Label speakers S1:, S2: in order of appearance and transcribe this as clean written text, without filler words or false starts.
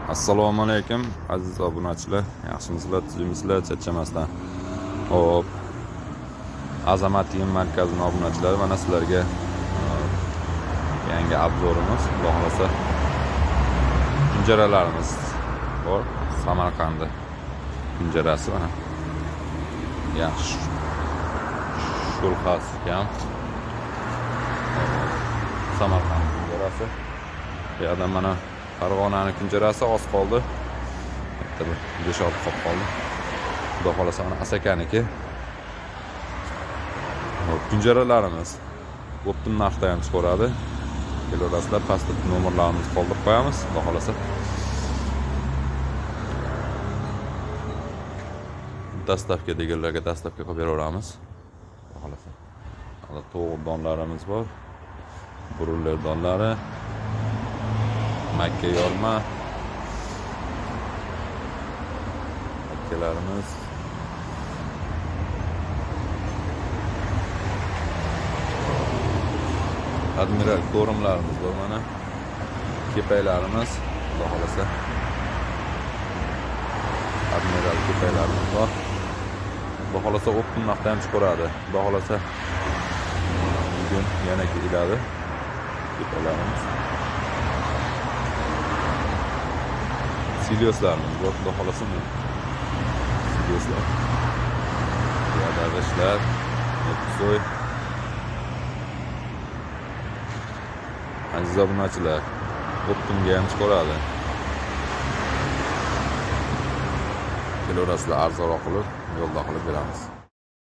S1: Assalomu alaykum aziz obunachilar, yaxshimisizlar, tuzukmisizlar, charchamasdan. Hop. Azamat yem markazining obunachilari, mana sizlarga yangi obzorimiz, xudo xolasa kunjaralarimiz bor. Samarqandda kunjarasi mana. Yaxshi. Shulxas ham. Samarqand kunjarasi. Bu yerda mana Farg'onaning kunjarasi oz qoldi. Bitta bir 5-6 qop qoldi. Xudo xolasa mana Asakaniki. Kunjaralarimiz optim narxda ham chiqaradi. Kelarasizlar, pastda nomerlarimizni qoldirib qo'yamiz, xudo xolasa. Dastavka deganlarga dastavka qilib beraveramiz, xudo xolasa. Hali to'g'ri donlarimiz bor. Burunlar donlari, Makka yorma, makkalarimiz, admiral ko'rimlarimiz bor mana, kepaylarimiz, xudo xolasa. Admiral kepaylarimiz bor. Xudo xolasa optim narxda ham chiqaradi. Xudo xolasa bugun yana keladi kepaylarimiz. Silioslarimiz bor, xudo xolasa. Silioslar. Yadag'ishlar, so'y. Aziz obunachilar, optimga ham chiqaradi. Kelarasizlar, arzonroq qilib yo'lda qilib beramiz.